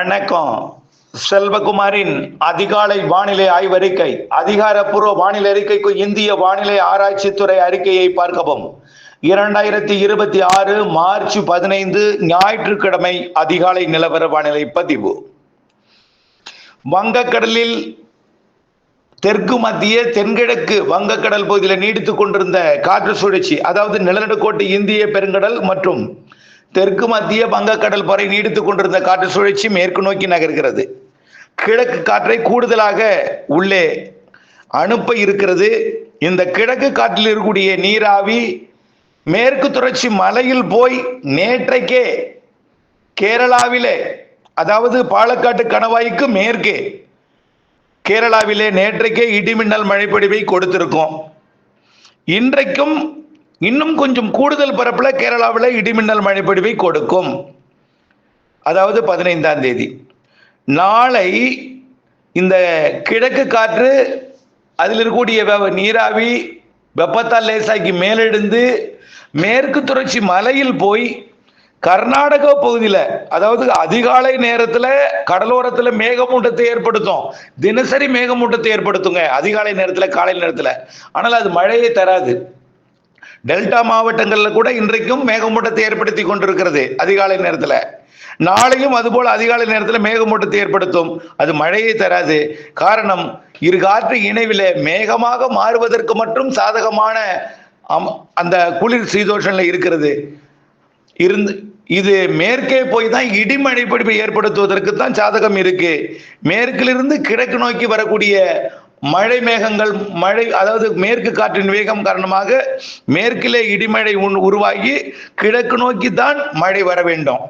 வணக்கம். செல்வகுமாரின் அதிகாலை வானிலை ஆய்வறிக்கை. அதிகாரப்பூர்வ வானிலை அறிக்கைக்கு இந்திய வானிலை ஆராய்ச்சித்துறை அறிக்கையை பார்க்கவும். 2026 மார்ச் 15 ஞாயிற்றுக்கிழமை அதிகாலை நிலவர வானிலை பதிவு. வங்கக்கடலில் தெற்கு மத்திய தென்கிழக்கு வங்கக்கடல் பகுதியில் நீடித்துக் கொண்டிருந்த காற்று சுழற்சி, அதாவது நிலநடுக்கோட்டு இந்திய பெருங்கடல் மற்றும் தெற்கு மத்திய வங்கக்கடல் வரை நீடித்துக் கொண்டிருந்த காற்று சுழற்சி மேற்கு நோக்கி நகர்கிறது. கிழக்கு காற்றை கூடுதலாக உள்ளே அனுப்ப இருக்கிறது. இந்த கிழக்கு காற்றில் இருக்கக்கூடிய நீராவி மேற்கு தொடர்ச்சி மலையில் போய் நேற்றைக்கே கேரளாவிலே, அதாவது பாலக்காட்டு கணவாய்க்கு மேற்கே கேரளாவிலே நேற்றைக்கே இடிமின்னல் மழைப்பொழிவை கொடுத்திருக்கும். இன்றைக்கும் இன்னும் கொஞ்சம் கூடுதல் பரப்பில் கேரளாவில் இடிமின்னல் மழைப்பொழிவை கொடுக்கும். அதாவது 15ஆம் தேதி நாளை இந்த கிழக்கு காற்று அதில் இருக்கக்கூடிய நீராவி வெப்பத்தால் லேசாக்கி மேலெழுந்து மேற்கு தொடர்ச்சி மலையில் போய் கர்நாடக பகுதியில், அதாவது அதிகாலை நேரத்தில் கடலோரத்தில் மேகமூட்டத்தை ஏற்படுத்தும். தினசரி மேகமூட்டத்தை ஏற்படுத்துங்க அதிகாலை நேரத்தில், காலை நேரத்தில். ஆனால் அது மழையை தராது. டெல்டா மாவட்டங்களில் கூட இன்றைக்கும் மேகமூட்டத்தை ஏற்படுத்தி கொண்டிருக்கிறது அதிகாலை நேரத்தில். நாளையும் அதுபோல் அதிகாலை நேரத்தில் மேகமூட்டத்தை ஏற்படுத்தும். அது மழையை தராது. காரணம், இரு காற்று இணைவில் மேகமாக மாறுவதற்கு மட்டும் சாதகமான அந்த குளிர் சீதோஷன்ல இருக்கிறது. இது மேற்கே போய் தான் இடிமழை பொழிவை ஏற்படுத்துவதற்கு தான் சாதகம் இருக்கு. மேற்கிலிருந்து கிழக்கு நோக்கி வரக்கூடிய மழை மேகங்கள், அதாவது மேற்கு காற்றின் வேகம் காரணமாக மேற்கிலே இடிமழை உருவாகி கிழக்கு நோக்கி தான் மழை வர வேண்டும்.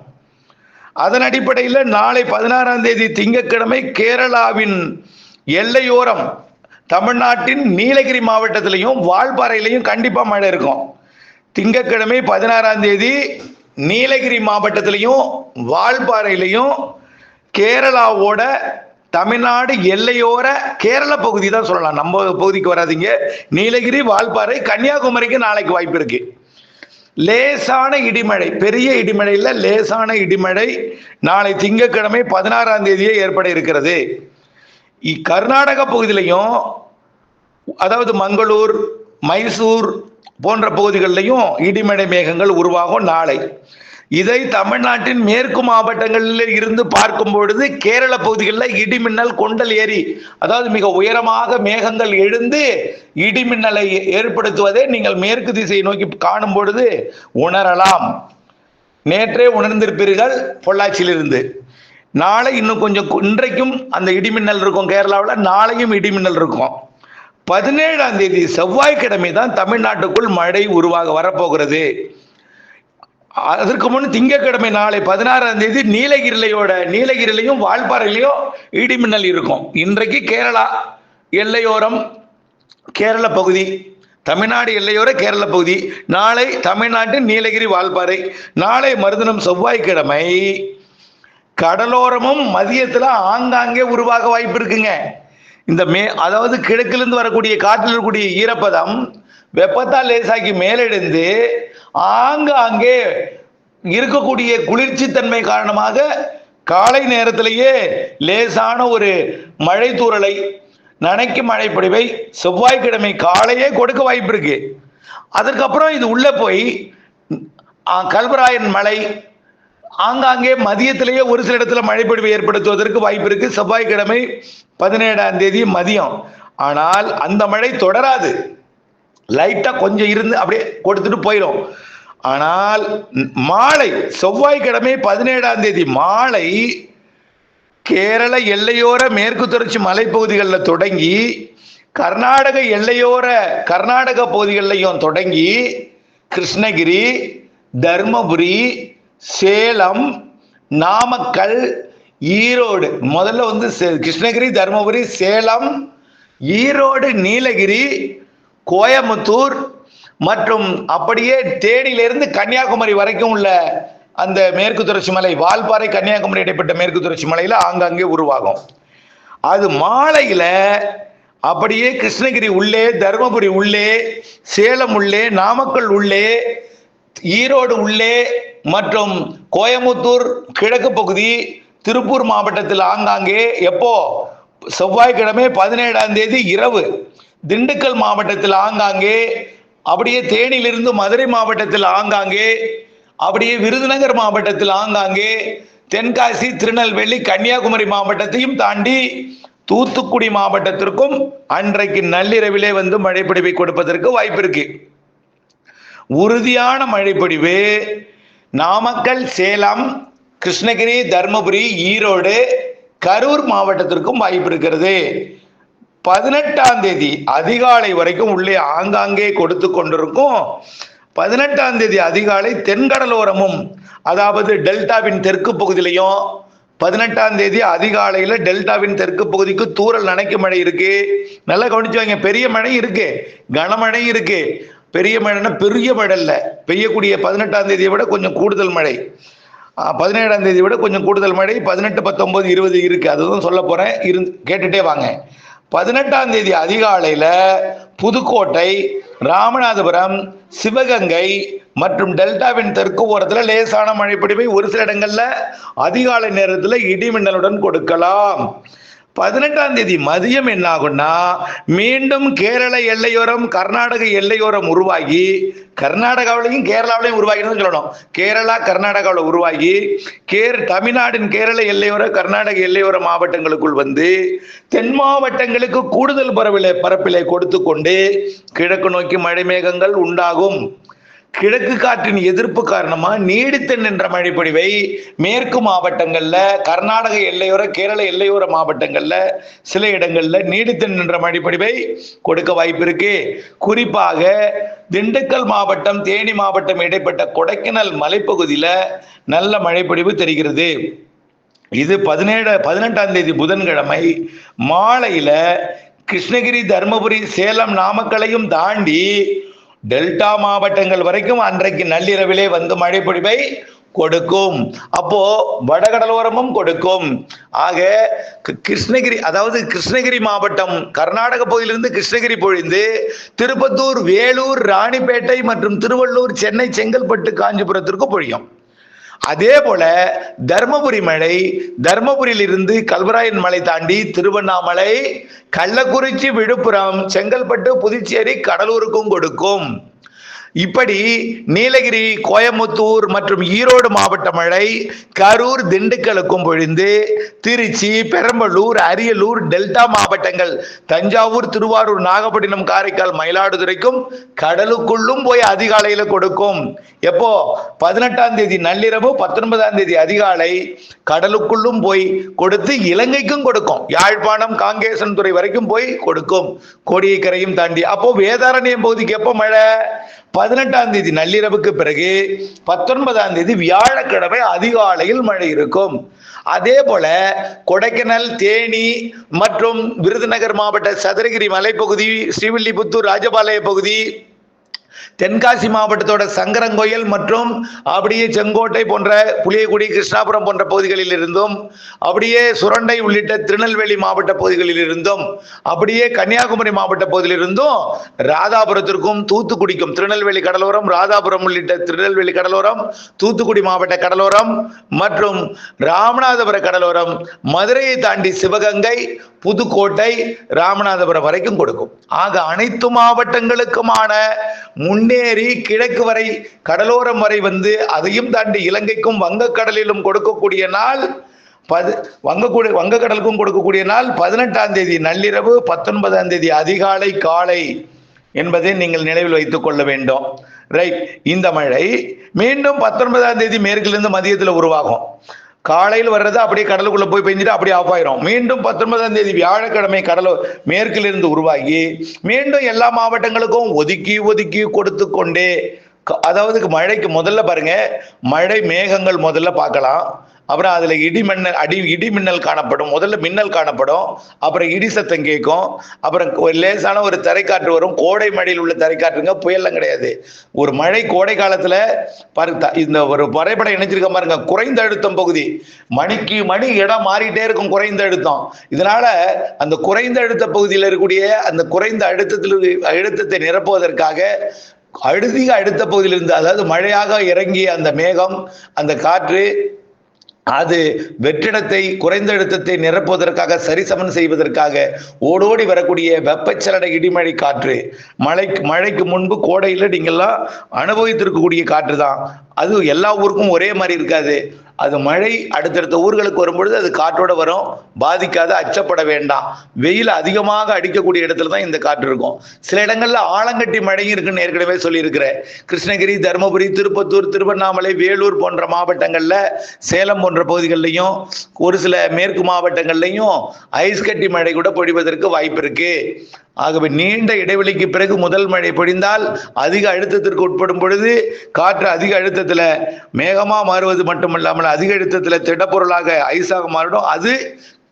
அதன் அடிப்படையில் நாளை 16ஆம் தேதி திங்கட்கிழமை கேரளாவின் எல்லையோரம் தமிழ்நாட்டின் நீலகிரி மாவட்டத்திலையும் வால்பாறையிலையும் கண்டிப்பா மழை இருக்கும். திங்கட்கிழமை 16ஆம் தேதி நீலகிரி மாவட்டத்திலையும் வால்பாறையிலையும் கேரளாவோட தமிழ்நாடு எல்லையோர கேரள பகுதி தான் சொல்லலாம், நம்ம பகுதிக்கு வராதிங்க. நீலகிரி, வால்பாறை, கன்னியாகுமரிக்கு நாளைக்கு வாய்ப்பு இருக்கு. லேசான இடிமழை, பெரிய இடிமழை இல்ல, லேசான இடிமழை நாளை திங்கட்கிழமை 16ஆம் தேதியே ஏற்பட இருக்கிறது. கர்நாடக பகுதியிலையும், அதாவது மங்களூர், மைசூர் போன்ற பகுதிகளிலையும் இடிமழை மேகங்கள் உருவாகும் நாளை. இதை தமிழ்நாட்டின் மேற்கு மாவட்டங்களில் இருந்து பார்க்கும் பொழுது கேரள பகுதிகளில் இடிமின்னல் கொண்டல் ஏறி, அதாவது மிக உயரமாக மேகங்கள் எழுந்து இடிமின்னலை ஏற்படுத்துவதை நீங்கள் மேற்கு திசையை நோக்கி காணும் பொழுது உணரலாம். நேற்றே உணர்ந்திருப்பீர்கள் பொள்ளாச்சியிலிருந்து. நாளை இன்னும் கொஞ்சம், இன்றைக்கும் அந்த இடிமின்னல் இருக்கும் கேரளாவில், நாளையும் இடிமின்னல் இருக்கும். 17ஆம் தேதி செவ்வாய்க்கிழமை தான் தமிழ்நாட்டுக்குள் மழை உருவாக வரப்போகிறது. அதற்கு முன் திங்கட்கிழமை நாளை 16ஆம் தேதி நீலகிரிலையும் வால்பாறையிலையும் இடிமின்னல் இருக்கும். இன்றைக்கு கேரளா எல்லையோரம் கேரள பகுதி, தமிழ்நாடு எல்லையோர கேரள பகுதி, நாளை தமிழ்நாட்டின் நீலகிரி, வால்பாறை. நாளை மறுதினம் செவ்வாய்க்கிழமை கடலோரமும் மதியத்தில் ஆங்காங்கே உருவாக வாய்ப்பு இருக்குங்க. இந்த அதாவது கிழக்கிலிருந்து வரக்கூடிய காற்றில் இருக்கக்கூடிய ஈரப்பதம் வெப்பத்தால் லேசாக்கி மேலெழுந்து ஆங்காங்கே இருக்கக்கூடிய குளிர்ச்சி தன்மை காரணமாக காலை நேரத்திலேயே லேசான ஒரு மழை தூறலை, நனைக்கும் மழை பொழிவை செவ்வாய்க்கிழமை காலையே கொடுக்க வாய்ப்பு இருக்கு. அதற்கப்புறம் இது உள்ள போய் கல்வராயன் மலை ஆங்காங்கே மதியத்திலேயே ஒரு சில இடத்துல மழை பொழிவை ஏற்படுத்துவதற்கு வாய்ப்பு இருக்கு செவ்வாய்க்கிழமை 17ஆம் தேதி மதியம். ஆனால் அந்த மழை தொடராது, லைட்டா கொஞ்சம் இருந்து அப்படியே கொடுத்துட்டு போயிடும். ஆனால் மாலை செவ்வாய்க்கிழமை 17ஆம் தேதி மாலை கேரள எல்லையோர மேற்கு தொடர்ச்சி மலைப்பகுதிகளில் தொடங்கி கர்நாடக எல்லையோர கர்நாடக பகுதிகளிலையும் தொடங்கி கிருஷ்ணகிரி, தர்மபுரி, சேலம், நாமக்கல், ஈரோடு, முதல்ல கிருஷ்ணகிரி, தர்மபுரி, சேலம், ஈரோடு, நீலகிரி, கோயம்புத்தூர் மற்றும் அப்படியே தேனியிலிருந்து கன்னியாகுமரி வரைக்கும் உள்ள அந்த மேற்கு தொடர்ச்சி மலை, வால்பாறை, கன்னியாகுமரி இடைப்பட்ட மேற்கு தொடர்ச்சி மலையில ஆங்காங்கே உருவாகும். அது மாலையில அப்படியே கிருஷ்ணகிரி உள்ளே, தர்மபுரி உள்ளே, சேலம் உள்ளே, நாமக்கல் உள்ளே, ஈரோடு உள்ளே மற்றும் கோயம்புத்தூர் கிழக்கு பகுதி திருப்பூர் மாவட்டத்தில் ஆங்காங்கே எப்போ செவ்வாய்க்கிழமை 17ஆம் தேதி இரவு, திண்டுக்கல் மாவட்டத்தில் ஆங்காங்கே, அப்படியே தேனியிலிருந்து மதுரை மாவட்டத்தில் ஆங்காங்கே, அப்படியே விருதுநகர் மாவட்டத்தில் ஆங்காங்கே, தென்காசி, திருநெல்வேலி, கன்னியாகுமரி மாவட்டத்தையும் தாண்டி தூத்துக்குடி மாவட்டத்திற்கும் அன்றைக்கு நள்ளிரவிலே வந்து மழைப்பொழிவை கொடுப்பதற்கு வாய்ப்பு இருக்கு. உறுதியான மழைப்பொழிவு நாமக்கல், சேலம், கிருஷ்ணகிரி, தர்மபுரி, ஈரோடு, கரூர் மாவட்டத்திற்கும் வாய்ப்பு இருக்கிறது. 18ஆம் தேதி அதிகாலை வரைக்கும் உள்ளே ஆங்காங்கே கொடுத்து கொண்டிருக்கும். 18ஆம் தேதி அதிகாலை தென்கடலோரமும், அதாவது டெல்டாவின் தெற்கு பகுதியிலையும் 18ஆம் தேதி அதிகாலையில் டெல்டாவின் தெற்கு பகுதிக்கு தூறல் நனைக்கும் மழை இருக்கு. நல்லா கவனிச்சு வைங்க. பெரிய மழை இருக்கு, கனமழை இருக்கு. பெரிய மழைன்னா பெரிய மழை இல்லை, பெய்யக்கூடிய 18ஆம் தேதியை விட கொஞ்சம் கூடுதல் மழை. 17ஆம் தேதி விட கொஞ்சம் கூடுதல் மழை 18, 19, 20 இருக்கு. அதுதான் சொல்ல போறேன், கேட்டுட்டே வாங்க. 18ஆம் தேதி அதிகாலையில புதுக்கோட்டை, ராமநாதபுரம், சிவகங்கை மற்றும் டெல்டாவின் தெற்கு ஓரத்தில் லேசான மழைப்பொழிவை ஒரு சில இடங்கள்ல அதிகாலை நேரத்தில் இடிமின்னலுடன் கொடுக்கலாம். 18ஆம் தேதி மதியம் என்ன ஆகும்னா, மீண்டும் கேரள எல்லையோரம், கர்நாடக எல்லையோரம் உருவாகி, கர்நாடகாவிலையும் கேரளாவிலையும் உருவாகினு சொல்லணும். கேரளா, கர்நாடகாவில் உருவாகி தமிழ்நாட்டின் கேரள எல்லையோர, கர்நாடக எல்லையோர மாவட்டங்களுக்குள் வந்து தென் மாவட்டங்களுக்கு கூடுதல் பரப்பிலை கொடுத்து கொண்டு கிழக்கு நோக்கி மழை மேகங்கள் உண்டாகும். கிழக்கு காற்றின் எதிர்ப்பு காரணமா நீடித்து நின்ற மழைப்பொழிவை மேற்கு மாவட்டங்கள்ல, கர்நாடக எல்லையோர, கேரள எல்லையோர மாவட்டங்கள்ல சில இடங்கள்ல நீடித்து நின்ற மழைப்பொழிவை கொடுக்க வாய்ப்பு இருக்கு. குறிப்பாக திண்டுக்கல் மாவட்டம், தேனி மாவட்டம் இடைப்பட்ட கொடைக்கானல் மலைப்பகுதியில நல்ல மழைப்பொழிவு தெரிகிறது. இது 18ஆம் தேதி புதன்கிழமை மாலையில கிருஷ்ணகிரி, தர்மபுரி, சேலம், நாமக்கலையும் தாண்டி டெல்டா மாவட்டங்கள் வரைக்கும் அன்றைக்கு நள்ளிரவிலே வந்து மழைப்பொழிவை கொடுக்கும். அப்போ வடகடலோரமும் கொடுக்கும். ஆக கிருஷ்ணகிரி, அதாவது கிருஷ்ணகிரி மாவட்டம் கர்நாடக பகுதியிலிருந்து கிருஷ்ணகிரி பொழிந்து திருப்பத்தூர், வேலூர், ராணிப்பேட்டை மற்றும் திருவள்ளூர், சென்னை, செங்கல்பட்டு, காஞ்சிபுரத்திற்கு பொழியும். அதே போல தர்மபுரி மழை தர்மபுரியில் இருந்து கல்வராயன் மலை தாண்டி திருவண்ணாமலை, கள்ளக்குறிச்சி, விழுப்புரம், செங்கல்பட்டு, புதுச்சேரி, கடலூருக்கும் கொடுக்கும். இப்படி நீலகிரி, கோயம்புத்தூர் மற்றும் ஈரோடு மாவட்ட மழை கரூர், திண்டுக்கலுக்கும் பொழிந்து திருச்சி, பெரம்பலூர், அரியலூர், டெல்டா மாவட்டங்கள் தஞ்சாவூர், திருவாரூர், நாகப்பட்டினம், காரைக்கால், மயிலாடுதுறைக்கும் கடலுக்குள்ளும் போய் அதிகாலையில கொடுக்கும். எப்போ? 18ஆம் தேதி நள்ளிரவு, 19ஆம் தேதி அதிகாலை கடலுக்குள்ளும் போய் கொடுத்து இலங்கைக்கும் கொடுக்கும். யாழ்ப்பாணம், காங்கேசன் துறை வரைக்கும் போய் கொடுக்கும், கோடியக்கரையும் தாண்டி. அப்போ வேதாரண்யம் பகுதிக்கு எப்போ மழை? 18ஆம் தேதி நள்ளிரவுக்கு பிறகு 19ஆம் தேதி வியாழக்கிழமை அதிகாலையில் மழை இருக்கும். அதே போல கொடைக்கானல், தேனி மற்றும் விருதுநகர் மாவட்ட சதுரகிரி மலைப்பகுதி, ஸ்ரீவில்லிபுத்தூர், ராஜபாளைய பகுதி, தென்காசி மாவட்டத்தோட சங்கரங்கோயில் மற்றும் அப்படியே செங்கோட்டை போன்ற புளியகுடி, கிருஷ்ணாபுரம் போன்ற பகுதிகளில் இருந்தும், அப்படியே சுரண்டை உள்ளிட்ட திருநெல்வேலி மாவட்ட பகுதிகளில் இருந்தும், அப்படியே கன்னியாகுமரி மாவட்ட பகுதியில் இருந்தும் ராதாபுரத்திற்கும் தூத்துக்குடிக்கும், திருநெல்வேலி கடலோரம், ராதாபுரம் உள்ளிட்ட திருநெல்வேலி கடலோரம், தூத்துக்குடி மாவட்ட கடலோரம் மற்றும் ராமநாதபுர கடலோரம், மதுரையை தாண்டி சிவகங்கை, புதுக்கோட்டை, ராமநாதபுரம் வரைக்கும் கொடுக்கும். ஆக அனைத்து மாவட்டங்களுக்குமான முன்னேறி கிழக்கு வரை கடலோரம் வரை வந்து அதையும் தாண்டி இலங்கைக்கும் வங்கக்கடலிலும் கொடுக்கக்கூடிய நாள், வங்கக்கடலுக்கும் கொடுக்கக்கூடிய நாள் 18ஆம் தேதி நள்ளிரவு, 19ஆம் தேதி அதிகாலை, காலை என்பதை நீங்கள் நினைவில் வைத்துக் கொள்ள வேண்டும். ரைட். இந்த மழை மீண்டும் 19ஆம் தேதி மேற்கிலிருந்து மதியத்தில் உருவாகும். காலையில் வர்றது அப்படியே கடலுக்குள்ள போய் பெஞ்சிட்டு அப்படியே ஆஃப் ஆயிரும். மீண்டும் 19ஆம் தேதி வியாழக்கிழமை மேற்கிலிருந்து உருவாகி மீண்டும் எல்லா மாவட்டங்களுக்கும் ஒதுக்கி ஒதுக்கி கொடுத்து கொண்டே, அதாவது மழைக்கு முதல்ல பாருங்க, மழை மேகங்கள் முதல்ல பார்க்கலாம். அப்புறம் அதுல இடி மின்னல் காணப்படும். முதல்ல மின்னல் காணப்படும், அப்புறம் இடி சத்தம் கேட்கும், அப்புறம் லேசான ஒரு தரைக்காற்று வரும். கோடை மழையில் உள்ள தரைக்காற்றுங்க, புயல்லாம் கிடையாது. ஒரு மழை கோடை காலத்துல இந்த ஒரு வரைபடம் இணைச்சிருக்க பாருங்க, குறைந்த அழுத்தம் பகுதி, மணிக்கு மணி இடம் மாறிட்டே இருக்கும் குறைந்த அழுத்தம். இதனால அந்த குறைந்த அழுத்த பகுதியில் இருக்கக்கூடிய அந்த குறைந்த அழுத்தத்தை நிரப்புவதற்காக அதிக அழுத்த பகுதியிலிருந்து, அதாவது மழையாக இறங்கிய அந்த மேகம், அந்த காற்று அது வெற்றிடத்தை குறைந்த அழுத்தத்தை நிரப்புவதற்காக சரிசமன் செய்வதற்காக ஓடோடி வரக்கூடிய வெப்பச்சலன இடிமழை காற்று. மழைக்கு முன்பு கோடையில் நீங்கள்லாம் அனுபவித்திருக்கக்கூடிய காற்று தான். அது எல்லா ஊருக்கும் ஒரே மாதிரி இருக்காது. அது மழை அடுத்தடுத்த ஊர்களுக்கு வரும்பொழுது அது காற்றோட வரும். பாதிக்காத, அச்சப்பட வேண்டாம். வெயில் அதிகமாக அடிக்கக்கூடிய இடத்துல தான் இந்த காற்று இருக்கும். சில இடங்கள்ல ஆலங்கட்டி மழையும் இருக்குன்னு ஏற்கனவே சொல்லியிருக்கிறேன். கிருஷ்ணகிரி, தருமபுரி, திருப்பத்தூர், திருவண்ணாமலை, வேலூர் போன்ற மாவட்டங்கள்ல, சேலம் போன்ற பகுதிகளிலையும் ஒரு சில மேற்கு மாவட்டங்கள்லையும் ஐஸ் கட்டி மழை கூட பொழிவதற்கு வாய்ப்பு இருக்கு. ஆகவே நீண்ட இடைவெளிக்கு பிறகு முதல் மழை பொழிந்தால் அதிக அழுத்தத்திற்கு உட்படும் பொழுது காற்று அதிக அழுத்தத்தில் மேகமா மாறுவது மட்டுமல்லாமல் அதிக அழுத்தத்தில் திடப்பொருளாக ஐஸாக மாறிடும். அது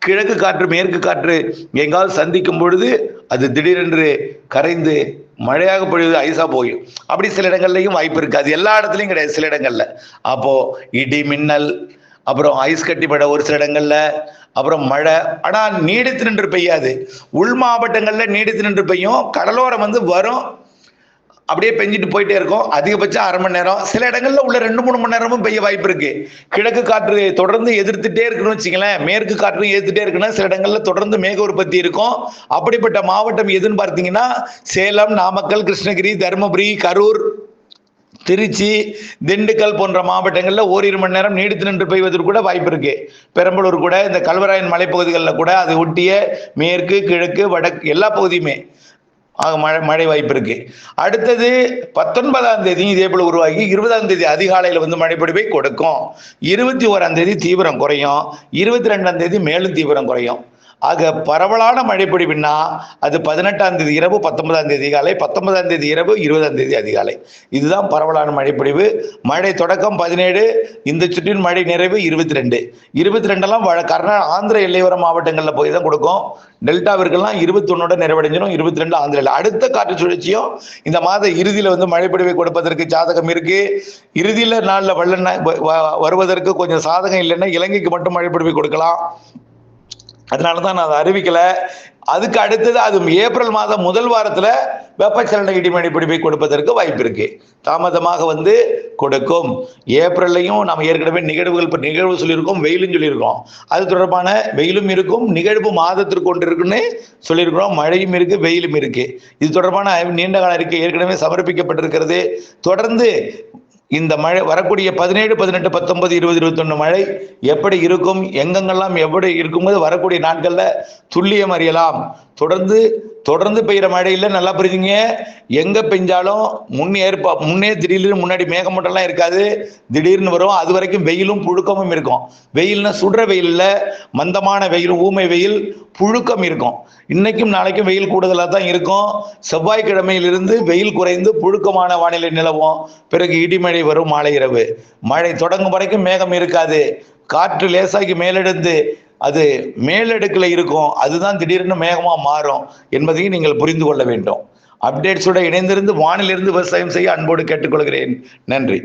கிழக்கு காற்று மேற்கு காற்று எங்காவது சந்திக்கும் பொழுது அது திடீரென்று கரைந்து மழையாக பொழுது ஐஸா போயும். அப்படி சில இடங்கள்லையும் வாய்ப்பு இருக்கு. அது எல்லா இடத்துலையும் கிடையாது, சில இடங்கள்ல. அப்போ இடி மின்னல், அப்புறம் ஐஸ் கட்டி மழை ஒரு சில இடங்கள்ல, அப்புறம் மழை. ஆனா நீடித்து நின்று பெய்யாது. உள் மாவட்டங்கள்ல நீடித்து நின்று பெய்யும். கடலோரம் வரும், அப்படியே பெஞ்சிட்டு போயிட்டே இருக்கும். அதிகபட்சம் அரை மணி நேரம், சில இடங்கள்ல உள்ள 2-3 மணி நேரமும் பெய்ய வாய்ப்பு இருக்கு. கிழக்கு காற்று தொடர்ந்து எதிர்த்துட்டே இருக்குன்னு வச்சுங்களேன், மேற்கு காற்று எதிர்த்துட்டே இருக்குன்னா சில இடங்கள்ல தொடர்ந்து மேக உற்பத்தி இருக்கும். அப்படிப்பட்ட மாவட்டம் எதுன்னு பார்த்தீங்கன்னா சேலம், நாமக்கல், கிருஷ்ணகிரி, தருமபுரி, கரூர், திருச்சி, திண்டுக்கல் போன்ற மாவட்டங்கள்ல ஓரிரு மணி நேரம் நீடித்து நின்று பெய்வதற்கு கூட வாய்ப்பு இருக்கு. பெரம்பலூர் கூட, இந்த கல்வராயன் மலைப்பகுதிகளில் கூட, அதை ஒட்டிய மேற்கு, கிழக்கு, வடக்கு எல்லா பகுதியுமே மழை வாய்ப்பு இருக்கு. அடுத்தது 19ஆம் தேதி இதே போல உருவாகி 20ஆம் தேதி அதிகாலையில் மழைப்பொழிவை கொடுக்கும். 21ஆம் தேதி தீவிரம் குறையும். 22ஆம் தேதி மேலும் தீவிரம் குறையும். ஆக பரவலான மழைப்பொழிவுன்னா அது 18ஆம் தேதி இரவு, 19ஆம் தேதி காலை, 19ஆம் தேதி இரவு, 20ஆம் தேதி அதிகாலை. இதுதான் பரவலான மழைப்பொழிவு. மழை தொடக்கம் 17, இந்த சுற்றின் மழை நிறைவு 22. 22 ஆந்திர எல்லையோர மாவட்டங்களில் போய் தான் கொடுக்கும். டெல்டாவிற்கெல்லாம் 21 நிறைவடைஞ்சிடும். 22 ஆந்திர. அடுத்த காற்று சுழற்சியும் இந்த மாத இறுதியில் மழைப்பொழிவை கொடுப்பதற்கு சாதகம் இருக்கு. இறுதியில் நாளில் வருவதற்கு கொஞ்சம் சாதகம் இல்லைன்னா இலங்கைக்கு மட்டும் மழைப்பொழிவை கொடுக்கலாம். அதனாலதான் நான் அதை அறிவிக்கல. அதுக்கு அடுத்தது அது ஏப்ரல் மாதம் முதல் வாரத்துல வெப்பச்சலன இடிமழை பிடிப்பை கொடுப்பதற்கு வாய்ப்பு இருக்கு. தாமதமாக கொடுக்கும். ஏப்ரல்லையும் நம்ம ஏற்கனவே நிகழ்வு சொல்லியிருக்கோம், வெயிலும் சொல்லியிருக்கோம். அது தொடர்பான வெயிலும் இருக்கும், நிகழ்வு மாதத்திற்கு ஒன்று இருக்குன்னு சொல்லியிருக்கிறோம். மழையும் இருக்கு, வெயிலும் இருக்கு. இது தொடர்பான நீண்ட கால அறிக்கை ஏற்கனவே சமர்ப்பிக்கப்பட்டிருக்கிறது. தொடர்ந்து இந்த மழை வரக்கூடிய 17, 18, 19, 20, 21 மழை எப்படி இருக்கும், எங்கெங்கெல்லாம் எப்படி இருக்கும்போது வரக்கூடிய நாட்கள்ல துல்லியம் அறியலாம். தொடர்ந்து பெய்கிற மழையில நல்லா புரிஞ்சுங்க. எங்க பெஞ்சாலும் முன்னே திடீர்னு முன்னாடி மேகமூட்டம்லாம் இருக்காது, திடீர்னு வரும். அது வரைக்கும் வெயிலும் புழுக்கமும் இருக்கும். வெயில்னா சுடுற வெயில் இல்ல, மந்தமான வெயில், ஊமை வெயில், புழுக்கம் இருக்கும். இன்னைக்கும் நாளைக்கும் வெயில் கூடுதலாக தான் இருக்கும். செவ்வாய்க்கிழமையிலிருந்து வெயில் குறைந்து புழுக்கமான வானிலை நிலவும். பிறகு இடிமழை வரும் மாலை இரவு. மழை தொடங்கும் வரைக்கும் மேகம் இருக்காது. காற்று லேசாகி மேலெடுத்து அது மேலடுக்கில் இருக்கும். அதுதான் திடீர்னு மேகமா மாறும் என்பதையும் நீங்கள் புரிந்து கொள்ள வேண்டும். அப்டேட்ஸோட இணைந்திருந்து வானிலிருந்து விவசாயம் செய்ய அன்போடு கேட்டுக்கொள்கிறேன். நன்றி.